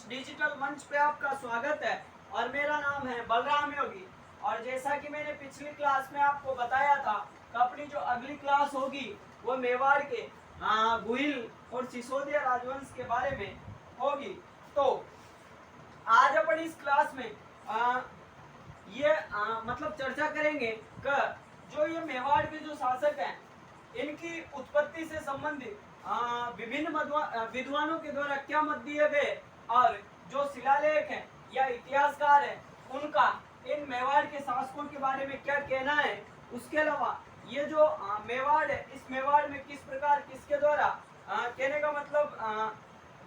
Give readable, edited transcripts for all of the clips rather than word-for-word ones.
Digital मंच पे आपका स्वागत है और मेरा नाम है बलराम योगी। और जैसा कि मैंने पिछली क्लास में आपको बताया था कि अपनी जो अगली क्लास होगी वो मेवाड़ के गुहिल और सिसोदिया राजवंश के बारे में होगी। तो आज अपन इस क्लास में मतलब चर्चा करेंगे कि जो ये मेवाड़ के जो शासक हैं इनकी उत्पत्ति से संबंधित विभिन्न विद्वानों के द्वारा क्या मत दिए गए और जो शिलालेख हैं या इतिहासकार हैं उनका इन मेवाड़ के शासकों के बारे में क्या कहना है। उसके अलावा ये जो मेवाड़ है इस मेवाड़ में किस प्रकार किसके द्वारा कहने का मतलब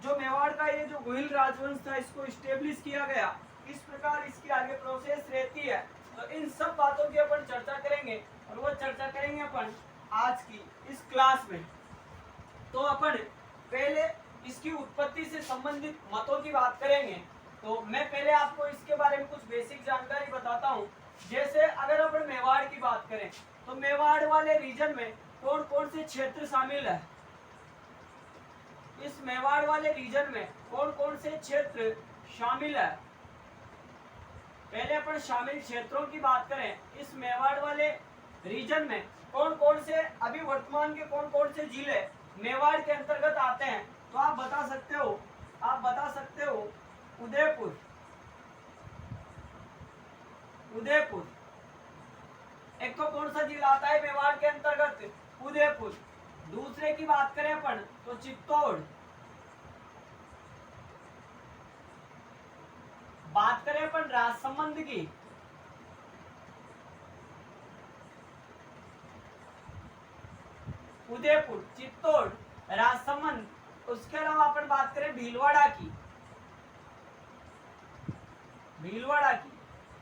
जो मेवाड़ का ये जो गुहिल राजवंश था इसको स्टेब्लिश किया गया, किस प्रकार इसकी आगे प्रोसेस रहती है। तो इन सब बातों की अपन चर्चा करेंगे और वो चर्चा करेंगे अपन आज की इस क्लास में। तो अपन पहले इसकी उत्पत्ति से संबंधित मतों की बात करेंगे। तो मैं पहले आपको इसके बारे में कुछ बेसिक जानकारी बताता हूँ। जैसे अगर अपन मेवाड़ की बात करें तो मेवाड़ वाले रीजन में कौन कौन से क्षेत्र शामिल है। इस मेवाड़ वाले रीजन में कौन कौन से क्षेत्र शामिल है। पहले अपन शामिल क्षेत्रों की बात करें। इस मेवाड़ वाले रीजन में कौन कौन से अभी वर्तमान के कौन कौन से जिले मेवाड़ के अंतर्गत आते हैं। तो आप बता सकते हो उदयपुर, एक तो कौन सा जिला आता है मेवाड़ के अंतर्गत, उदयपुर। दूसरे की बात करें अपन तो चित्तौड़। बात करें अपन राजसमंद की, उदयपुर, चित्तौड़, राजसमंद। उसके अलावा अपन बात करें भीलवाड़ा की,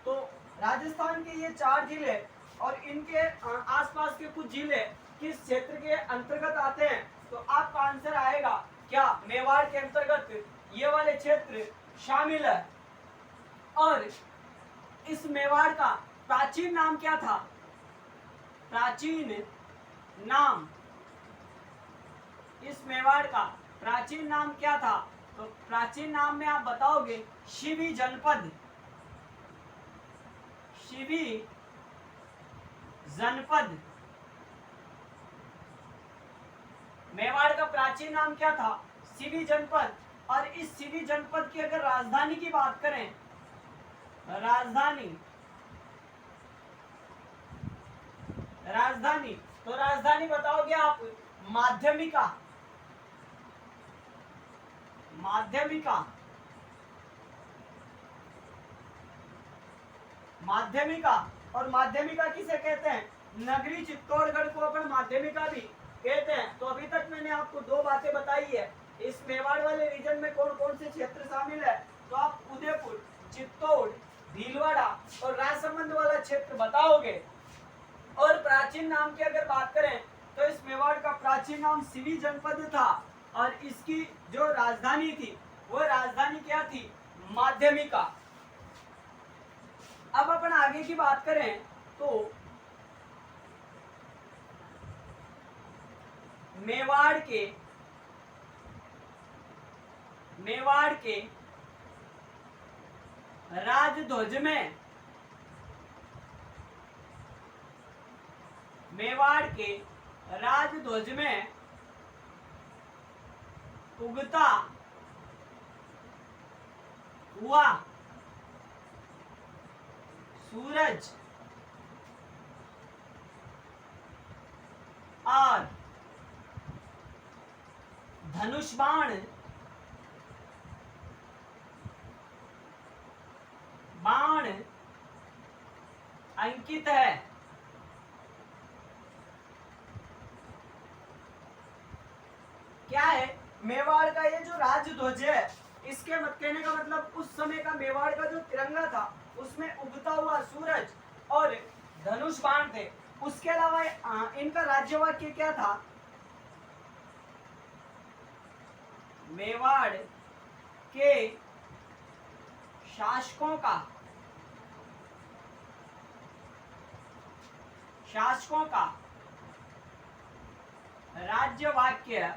तो राजस्थान के ये 4 जिले और इनके आसपास के कुछ जिले किस क्षेत्र के अंतर्गत आते हैं। तो आपका आंसर आएगा क्या मेवाड़ के अंतर्गत ये वाले क्षेत्र शामिल है। और इस मेवाड़ का प्राचीन नाम क्या था। इस मेवाड़ का प्राचीन नाम क्या था। तो प्राचीन नाम में आप बताओगे शिवी जनपद। मेवाड़ का प्राचीन नाम क्या था, शिवी जनपद। और इस शिवी जनपद की अगर राजधानी की बात करें, तो राजधानी बताओगे आप माध्यमिका। और माध्यमिका किसे कहते हैं, नगरी चित्तौड़गढ़ को अपन माध्यमिका भी कहते हैं। तो अभी तक मैंने आपको 2 बातें बताई है। इस मेवाड़ वाले रीजन में कौन कौन से क्षेत्र शामिल है। तो आप उदयपुर, चित्तौड़, भीलवाड़ा और राजसमंद वाला क्षेत्र बताओगे। और प्राचीन नाम की अगर बात करें तो इस मेवाड़ का प्राचीन नाम शिवी जनपद था और इसकी जो राजधानी थी वो राजधानी क्या थी, माध्यमिका। अब अपन आगे की बात करें तो मेवाड़ के राजध्वज में उगता हुआ सूरज और धनुष बाण अंकित है। क्या है, मेवाड़ का ये जो राजध्वज है इसके मत कहने का मतलब उस समय का मेवाड़ का जो तिरंगा था उसमें उगता हुआ सूरज और धनुष बाण थे। उसके अलावा इनका राज्य वाक्य क्या था, मेवाड़ के शासकों का राज्य वाक्य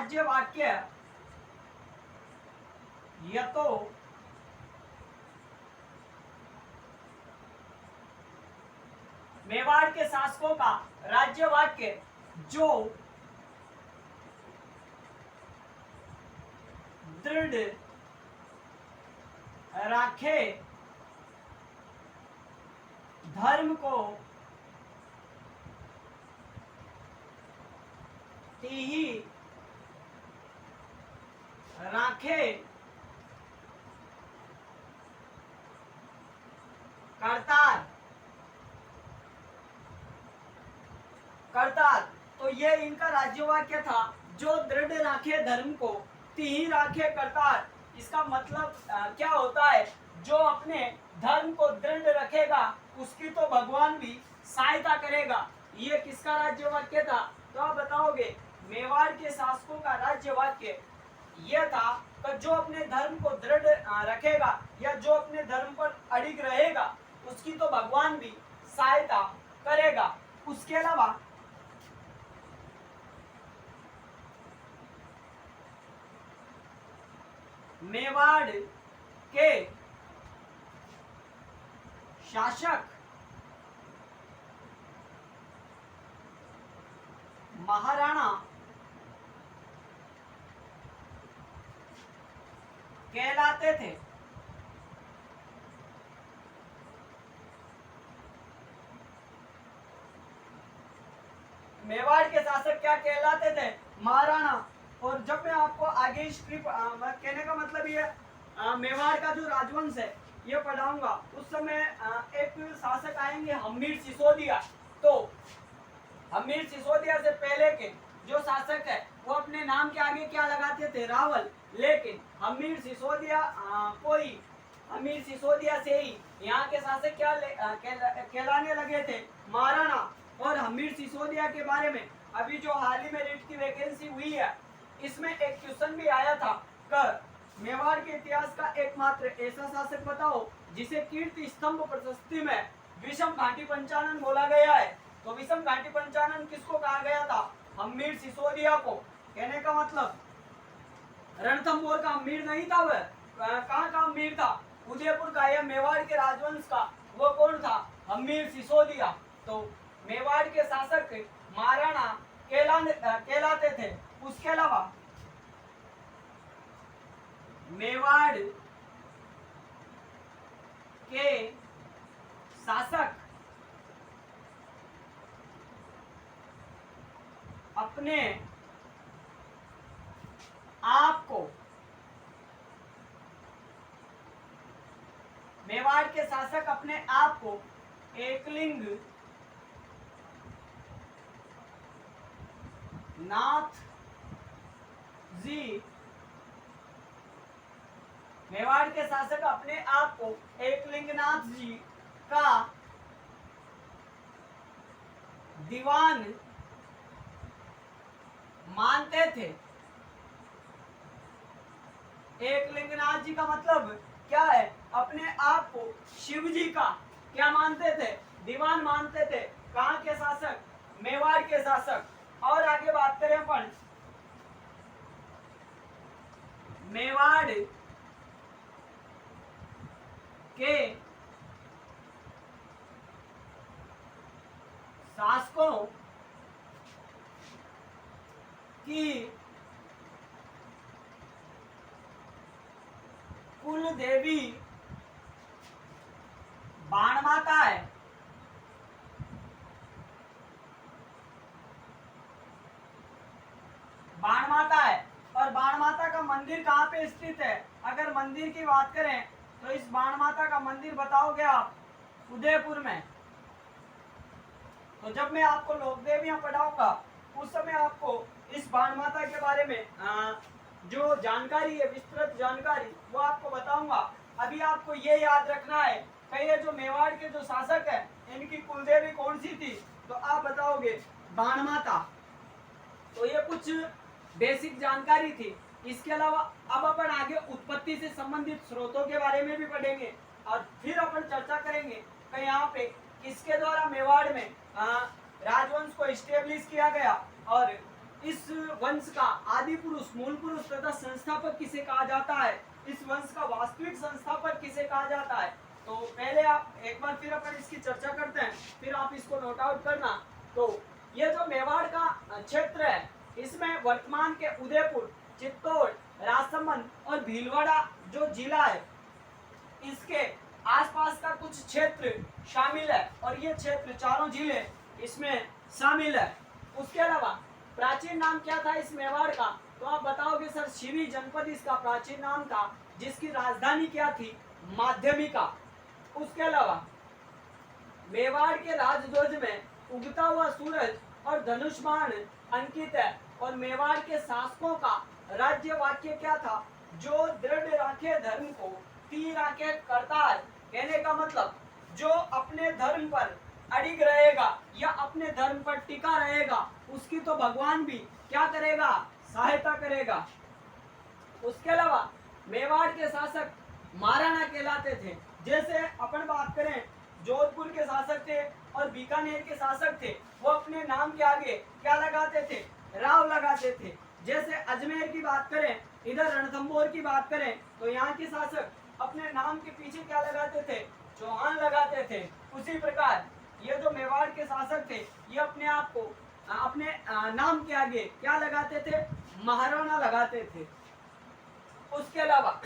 राज्य वाक्य यह तो मेवाड़ के शासकों का राज्य वाक्य जो दृढ़ राखे धर्म को ही राखे करतार करतार। तो ये इनका राज्य वाक्य था, जो दृढ़ राखे धर्म को तिहि राखे करतार। इसका मतलब क्या होता है, जो अपने धर्म को दृढ़ रखेगा उसकी तो भगवान भी सहायता करेगा। ये किसका राज्य वाक्य था, तो आप बताओगे मेवाड़ के शासकों का राज्य वाक्य यह था कि जो अपने धर्म को दृढ़ रखेगा या जो अपने धर्म पर अड़िग रहेगा उसकी तो भगवान भी सहायता करेगा। उसके अलावा मेवाड़ के शासक महाराणा कहलाते थे। मेवाड़ के शासक क्या कहलाते थे, महाराणा। और जब मैं आपको आगे हिस्ट्री कहने का मतलब ये मेवाड़ का जो राजवंश है ये पढ़ाऊंगा, उस समय एक शासक आएंगे हम्मीर सिसोदिया। तो हम्मीर सिसोदिया से पहले के जो शासक है वो अपने नाम के आगे क्या लगाते थे, रावल। लेकिन हम्मीर सिसोदिया से ही यहाँ के शासक क्या कहलाने लगे थे, महाराणा। और हम्मीर सिसोदिया के बारे में अभी जो हाल ही में रीट की वैकेंसी हुई है इसमें एक क्वेश्चन भी आया था कि मेवाड़ के इतिहास का एकमात्र ऐसा शासक बताओ जिसे कीर्ति स्तंभ प्रशस्ति में विषम घाटी पंचानन बोला गया है। तो विषम घाटी पंचानन किसको कहा गया था, हम्मीर सिसोदिया को। कहने का मतलब रणथंभौर का हम्मीर नहीं था, वह कहाँ का हम्मीर था, उदयपुर का। या मेवाड़ के राजवंश का वो कौन था, हम्मीर सिसोदिया। तो मेवाड़ के शासक महाराणा कहलाते थे। उसके अलावा मेवाड़ के शासक अपने आप को मेवाड़ के शासक अपने आप को एकलिंग नाथ जी, मेवाड़ के शासक अपने आप को एकलिंगनाथ जी का दीवान मानते थे। एकलिंगनाथ जी का मतलब क्या है, अपने आप को शिव जी का क्या मानते थे, दीवान मानते थे। कहाँ के शासक, मेवाड़ के शासक। और आगे बात करें अपन मेवाड़ के शासकों की कुल देवी बाण माता है। बाण माता है। और बाण माता का मंदिर कहाँ पे स्थित है, अगर मंदिर की बात करें तो इस बाण माता का मंदिर बताओगे आप, उदयपुर में। तो जब मैं आपको लोक देवियां पढ़ाऊंगा उस समय आपको इस बाण माता के बारे में जो जानकारी है, विस्तृत जानकारी, वो आपको बताऊंगा। अभी आपको ये याद रखना है कि ये जो मेवाड़ के जो शासक है इनकी कुलदेवी कौन सी थी, तो आप बताओगे बाण माता। तो ये कुछ बेसिक जानकारी थी। इसके अलावा अब अपन आगे उत्पत्ति से संबंधित स्रोतों के बारे में भी पढ़ेंगे और फिर अपन चर्चा करेंगे कि यहाँ पे किसके द्वारा मेवाड़ में राजवंश को इस्टेब्लिश किया गया और इस वंश का आदि पुरुष, मूल पुरुष तथा संस्थापक किसे कहा जाता है, इस वंश का वास्तविक संस्थापक किसे कहा जाता है। तो पहले आप एक बार फिर अपन इसकी चर्चा करते हैं, फिर आप इसको नोट आउट करना। तो ये जो मेवाड़ का क्षेत्र है, इसमें वर्तमान के उदयपुर, चित्तौड़, राजसमंद और भीलवाड़ा जो जिला है, इसके आसपास का कुछ क्षेत्र शामिल है, और ये क्षेत्र चारों जिले इसमें शामिल है। उसके अलावा प्राचीन नाम क्या था इस मेवाड़ का, तो आप बताओगे सर शिवी जनपद इसका प्राचीन नाम था, जिसकी राजधानी क्या थी, माध्यमिका। उसके अलावा मेवाड़ के राजध्वज में उगता हुआ सूरज और धनुष बाण अंकित है, और मेवाड़ के शासकों का राज्य वाक्य क्या था, जो दृढ़ राखे धर्म को तीर राखे करतार। कहने का मतलब जो अपने धर्म पर अड़िग रहेगा या अपने धर्म पर टिका रहेगा, उसकी तो भगवान भी क्या करेगा, सहायता करेगा। उसके अलावा मेवाड़ के शासक महाराणा कहलाते थे। जैसे अपन बात करें, जोधपुर के शासक थे और बीकानेर के शासक थे, वो अपने नाम के आगे क्या लगाते थे, राव लगाते थे। जैसे अजमेर की बात करें, इधर रणथंभौर की बात करें, तो यहाँ के शासक अपने नाम के पीछे क्या लगाते थे, चौहान लगाते थे। उसी प्रकार ये जो मेवाड़ के शासक थे, ये अपने आप को अपने नाम के आगे क्या लगाते थे, महाराणा लगाते थे। उसके अलावा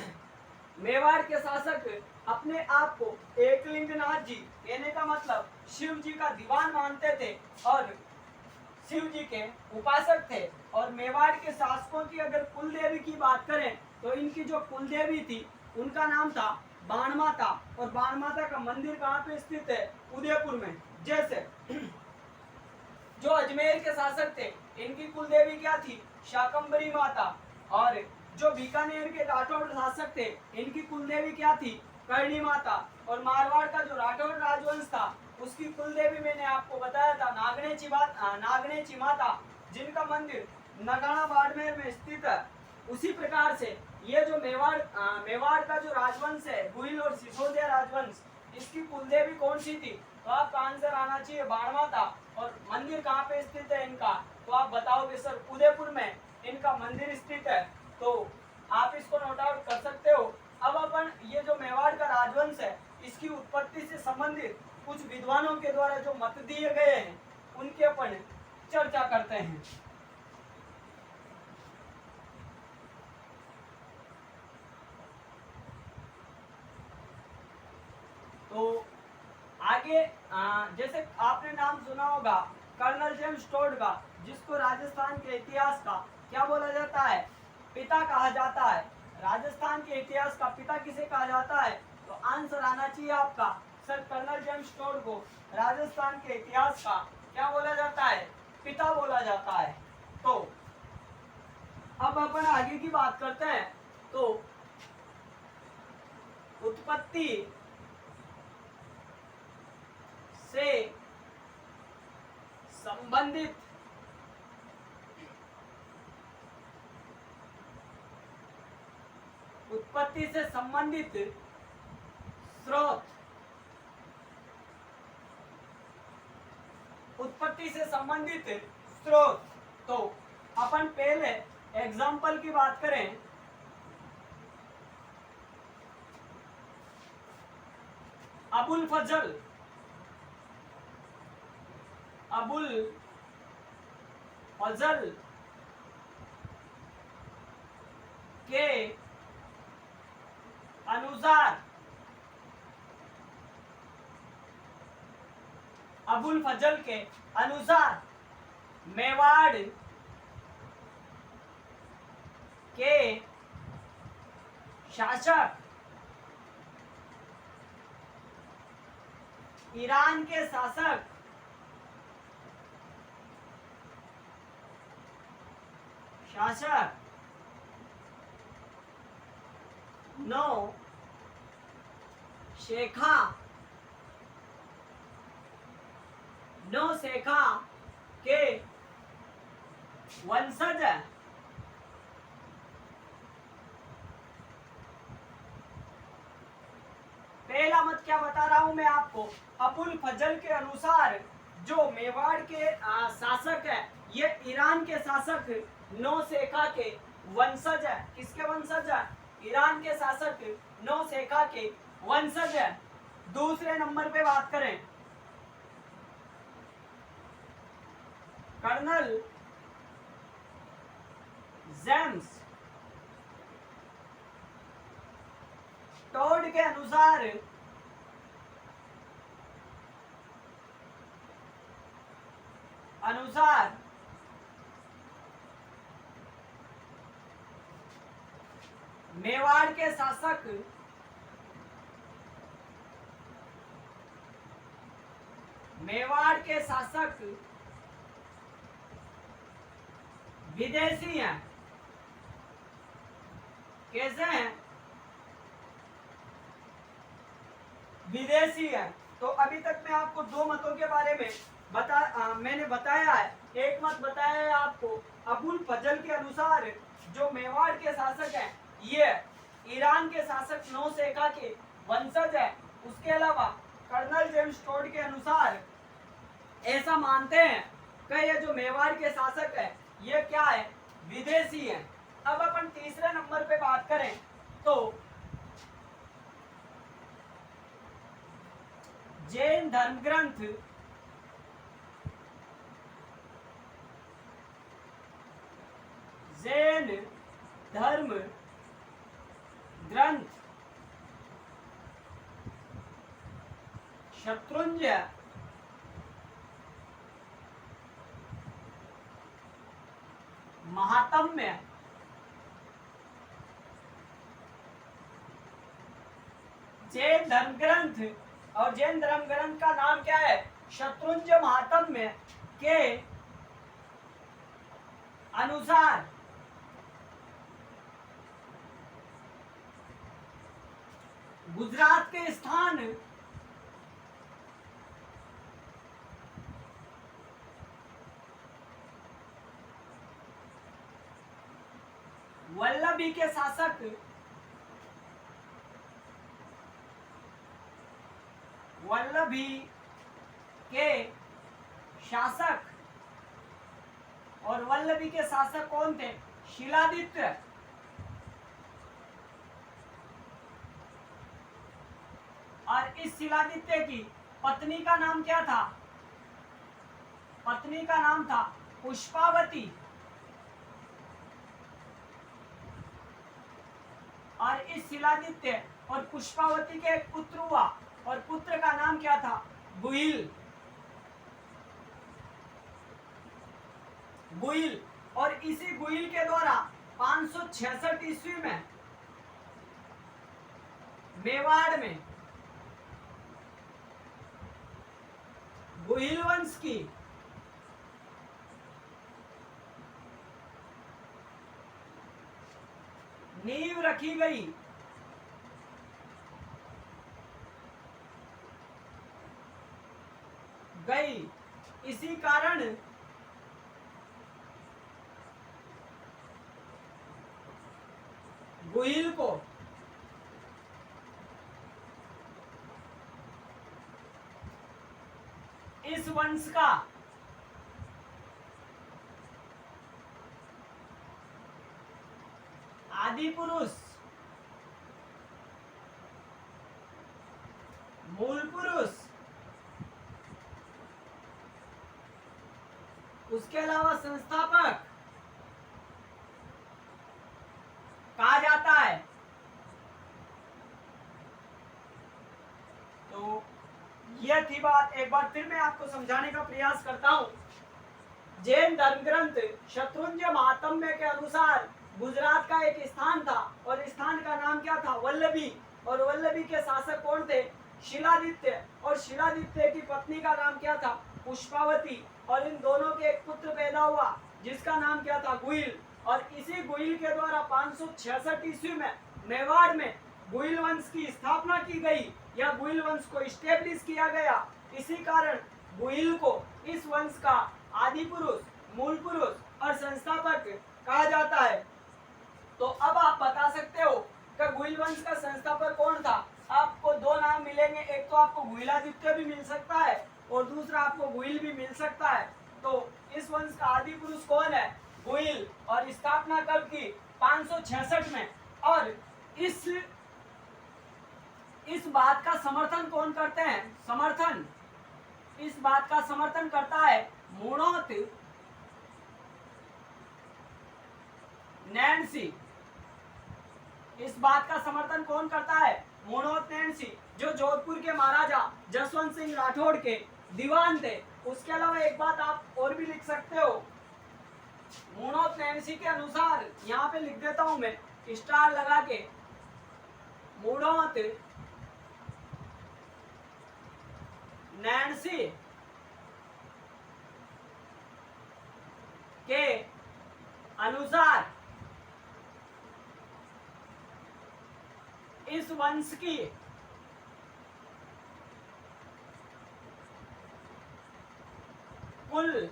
मेवाड़ के शासक अपने आप को एकलिंगनाथ जी, कहने का मतलब शिव जी का दीवान मानते थे और शिव जी के उपासक थे। और मेवाड़ के शासकों की अगर कुल देवी की बात करें, तो इनकी जो कुल देवी थी उनका नाम था बाण माता, और बाण माता का मंदिर कहाँ पे स्थित है, उदयपुर में। जैसे जो अजमेर के शासक थे, इनकी कुल देवी क्या थी, शाकंभरी माता, और जो बीकानेर के राठौड़ शासक थे, इनकी कुल देवी क्या थी, करणी माता। और मारवाड़ का जो राठौड़ राजवंश था, उसकी कुल देवी मैंने आपको बताया था नागनेची माता, जिनका मंदिर नगाड़ा बाड़मेर में स्थित है। उसी प्रकार से ये जो मेवाड़ का जो राजवंश है, गुहिल और सिसोदिया राजवंश, इसकी कुल देवी कौन सी थी, तो आपका आंसर आना चाहिए बाण माता। और मंदिर कहाँ पे स्थित है इनका, तो आप बताओगे सर उदयपुर में इनका मंदिर स्थित है। तो आप इसको नोट आउट कर सकते हो। अब अपन ये जो मेवाड़ का राजवंश है, इसकी उत्पत्ति से संबंधित कुछ विद्वानों के द्वारा जो मत दिए गए हैं, उनके अपन चर्चा करते हैं। तो आगे जैसे आपने नाम सुना होगा कर्नल जेम्स टोड का, जिसको राजस्थान के इतिहास का क्या बोला जाता है, पिता कहा जाता है। राजस्थान के इतिहास का पिता किसे कहा जाता है, तो आंसर आना चाहिए आपका सर कर्नल जेम्स टोड को राजस्थान के इतिहास का क्या बोला जाता है, पिता बोला जाता है। तो अब अपन आगे की बात करते हैं। तो उत्पत्ति से संबंधित स्रोत, उत्पत्ति से संबंधित स्रोत। तो अपन पहले एग्जाम्पल की बात करें, अबुल फजल के अनुसार, अबुल फजल के अनुसार मेवाड़ के शासक ईरान के शासक नौशेखा के वंशज पहला मत क्या बता रहा हूं मैं आपको, अबुल फजल के अनुसार जो मेवाड़ के शासक है ये ईरान के शासक नौशेखा के वंशज है। किसके वंशज है? ईरान के शासक नौशेखा के वंशज है। दूसरे नंबर पे बात करें कर्नल जेम्स टोड के अनुसार मेवाड़ के शासक विदेशी हैं। कैसे हैं? विदेशी है। तो अभी तक मैं आपको दो मतों के बारे में मैंने बताया है। एक मत बताया है आपको अबुल फजल के अनुसार जो मेवाड़ के शासक हैं ये ईरान के शासक नौशेखा के वंशज है। उसके अलावा कर्नल जेम्स टोड के अनुसार ऐसा मानते हैं कि ये जो मेवाड़ के शासक है ये क्या है? विदेशी है। अब अपन तीसरे नंबर पे बात करें तो जैन धर्म ग्रंथ शत्रुंजय महात्म्य जैन धर्म ग्रंथ और जैन धर्म ग्रंथ का नाम क्या है? शत्रुंजय महात्म्य के अनुसार गुजरात के स्थान वल्लभी के शासक वल्लभी के शासक और वल्लभी के शासक कौन थे? शिलादित्य। और इस शिलादित्य की पत्नी का नाम क्या था? पत्नी का नाम था पुष्पावती। और इस शिलादित्य और पुष्पावती के एक पुत्र हुआ और पुत्र का नाम क्या था? गुहिल। और इसी गुहिल के द्वारा 566 ईस्वी में मेवाड़ में गुहिल वंश की नींव रखी गई। इसी कारण गुहिल को इस वंश का आदि पुरुष, मूल पुरुष, उसके अलावा संस्थापक कहा जाता है। तो यह थी बात। एक बार फिर मैं आपको समझाने का प्रयास करता हूं। जैन धर्म ग्रंथ शत्रुंजय महात्म्य के अनुसार गुजरात का एक स्थान था और स्थान का नाम क्या था? वल्लभी। और वल्लभी के शासक कौन थे? शिलादित्य। और शिलादित्य की पत्नी का नाम क्या था? पुष्पावती। और इन दोनों के एक पुत्र पैदा हुआ जिसका नाम क्या था? गुहिल। और इसी गुहिल के द्वारा 566 ईस्वी में मेवाड़ में गुहिल वंश की स्थापना की गई या गुहिल वंश को स्टेब्लिश किया गया। इसी कारण गुहिल को इस वंश का आदि पुरुष, मूल पुरुष और संस्थापक कहा जाता है। तो अब आप बता सकते हो कि गुहिल वंश का संस्थापक कौन था? आपको दो नाम मिलेंगे। एक तो आपको गुहिलादित्य भी मिल सकता है और दूसरा आपको गुहिल भी मिल सकता है। तो इस वंश का आदि पुरुष कौन है? गुहिल। और स्थापना कब की? 566 में। और इस बात का समर्थन कौन करते हैं? इस बात का समर्थन करता है मूणोत नैन्सी। इस बात का समर्थन कौन करता है? मूणोत नैन्सी, जो जोधपुर के महाराजा जसवंत सिंह राठौड़ के दीवान थे। उसके अलावा एक बात आप और भी लिख सकते हो, मूणोत नैन्सी के अनुसार, यहाँ पे लिख देता हूं मैं स्टार लगा के, मूणोत नैन्सी के अनुसार इस वंश की कुल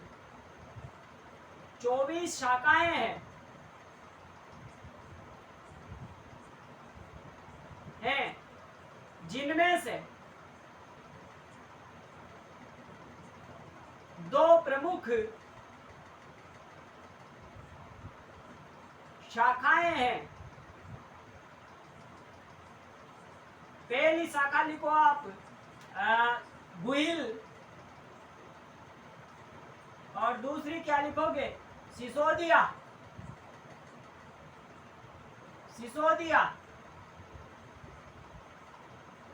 24 शाखाएं हैं, जिनमें से 2 प्रमुख शाखाएं हैं। पहली शाखा लिखो आप गुहिल, और दूसरी क्या लिखोगे? सिसोदिया।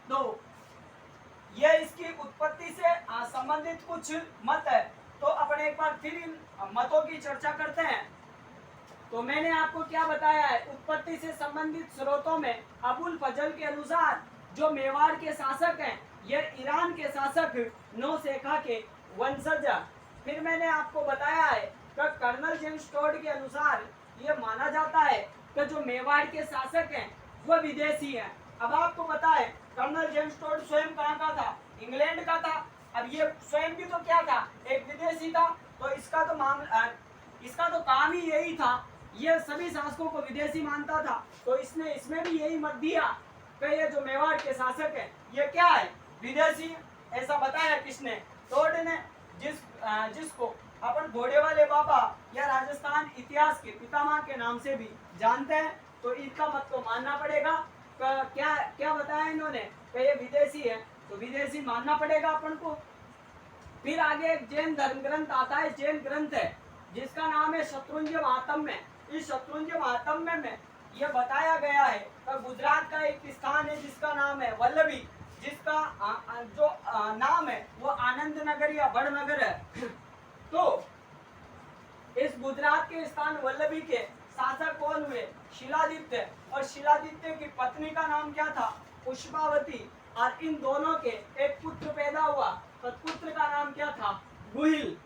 तो ये इसकी उत्पत्ति से संबंधित कुछ मत है। तो अपन एक बार फिर इन मतों की चर्चा करते हैं। तो मैंने आपको क्या बताया है? उत्पत्ति से संबंधित स्रोतों में अबुल फजल के अनुसार जो मेवाड़ के शासक हैं, ये ईरान के शासक नौशेखा के वंशज। फिर मैंने आपको बताया है कि कर्नल जेम्स टोड के अनुसार ये माना जाता है कि जो मेवाड़ के शासक हैं वो विदेशी हैं। अब आपको पता है कर्नल जेम्स टोड स्वयं कहाँ का था? इंग्लैंड का था। अब ये स्वयं भी तो क्या था? एक विदेशी था। तो इसका तो काम ही यही था, ये सभी शासकों को विदेशी मानता था। तो इसने इसमें भी यही मत दिया कि ये जो मेवाड़ के शासक है ये क्या है? विदेशी। ऐसा बताया किसने? टोड ने, जिसको अपन घोड़े वाले बाबा या राजस्थान इतिहास के पितामह के नाम से भी जानते हैं। तो इनका मत तो मानना पड़ेगा। क्या क्या बताया इन्होंने कि ये विदेशी है, तो विदेशी मानना पड़ेगा अपन को। फिर आगे एक जैन धर्म ग्रंथ आता है, जैन ग्रंथ है जिसका नाम है शत्रुंजय महात्म्य। इस शत्रुंजय महात्म्य में यह बताया गया है कि गुजरात का एक स्थान है जिसका नाम है वल्लभी, जिसका जो नाम है वो आनंद नगर या बड़नगर है। तो इस गुजरात के स्थान वल्लभी के शासक कौन हुए? शिलादित्य। और शिलादित्य की पत्नी का नाम क्या था? पुष्पावती। और इन दोनों के एक पुत्र पैदा हुआ, तो पुत्र का नाम क्या था? गुहिल।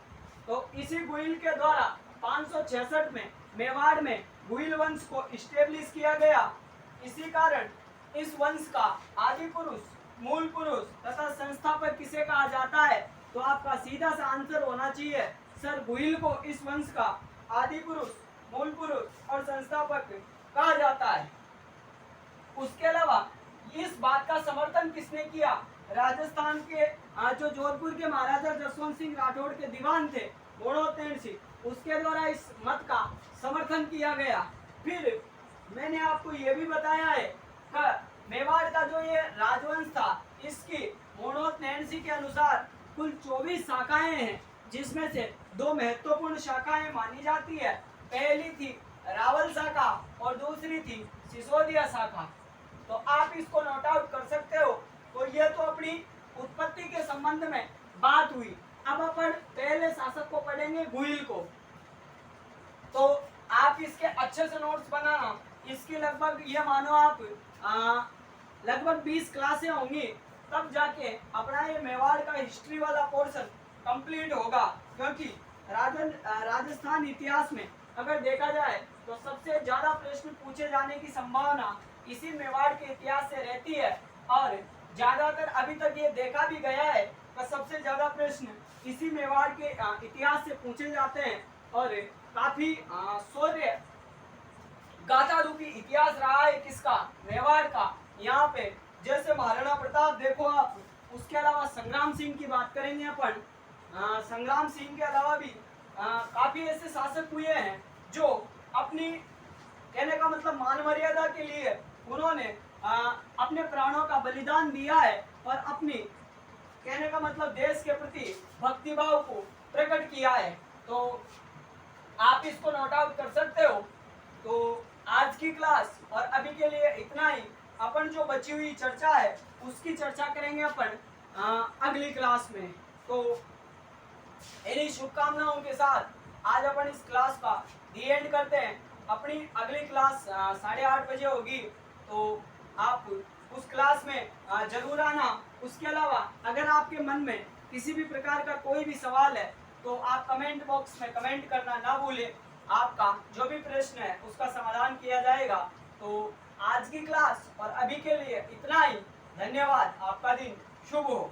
तो इसी गुहिल के द्वारा 566 में मेवाड़ में गुहिल वंश को स्टेब्लिश किया गया। इसी कारण इस वंश का आदि पुरुष, मूल पुरुष तथा संस्थापक किसे कहा जाता है? तो आपका सीधा सा आंसर होना चाहिए सर, गुहिल को इस वंश का आदि पुरुष, मूल पुरुष और संस्थापक कहा जाता है। उसके अलावा इस बात का समर्थन किसने किया? राजस्थान के जो जोधपुर के महाराजा जसवंत सिंह राठौड़ के दीवान थे मूणोत सिंह, उसके द्वारा इस मत का समर्थन किया गया। फिर मैंने आपको ये भी बताया है कि मेवाड़ का जो ये राजवंश था, इसकी मूणोत नैन्सी के अनुसार कुल 24 शाखाएं हैं, जिसमें से 2 महत्वपूर्ण शाखाएं मानी जाती है। पहली थी रावल शाखा और दूसरी थी सिसोदिया शाखा। तो आप इसको नोट आउट कर सकते हो। तो ये तो अपनी उत्पत्ति के संबंध में बात हुई। अब अपन पहले शासक को पढ़ेंगे, गुहिल को। तो आप इसके अच्छे से नोट्स बनाना। इसकी लगभग ये मानो आप लगभग 20 क्लासें होंगी, तब जाके अपना ये मेवाड़ का हिस्ट्री वाला पोर्शन कंप्लीट होगा। क्योंकि राजस्थान इतिहास में अगर देखा जाए तो सबसे ज्यादा प्रश्न पूछे जाने की संभावना इसी मेवाड़ के इतिहास से रहती है। और ज्यादातर अभी तक ये देखा भी गया है कि सबसे ज्यादा प्रश्न इसी मेवाड़ के इतिहास से पूछे जाते हैं। और काफी शौर्य गाथा रूपी इतिहास रहा है किसका? मेवाड़ का। यहाँ पे जैसे महाराणा प्रताप देखो आप, उसके अलावा संग्राम सिंह की बात करेंगे अपन। संग्राम सिंह के अलावा भी काफी ऐसे शासक हुए हैं जो अपनी, कहने का मतलब, मान मर्यादा के लिए उन्होंने अपने प्राणों का बलिदान दिया है और अपनी, कहने का मतलब, देश के प्रति भक्तिभाव को प्रकट किया है। तो आप इसको नोट आउट कर सकते हो। तो आज की क्लास और अभी के लिए इतना ही। अपन जो बची हुई चर्चा है उसकी चर्चा करेंगे अपन अगली क्लास में। तो इन्हीं शुभकामनाओं के साथ आज अपन इस क्लास का दी एंड करते हैं। अपनी अगली क्लास 8:30 बजे होगी, तो आप उस क्लास में जरूर आना। उसके अलावा अगर आपके मन में किसी भी प्रकार का कोई भी सवाल है तो आप कमेंट बॉक्स में कमेंट करना ना भूलें। आपका जो भी प्रश्न है उसका समाधान किया जाएगा। तो आज की क्लास और अभी के लिए इतना ही। धन्यवाद। आपका दिन शुभ हो।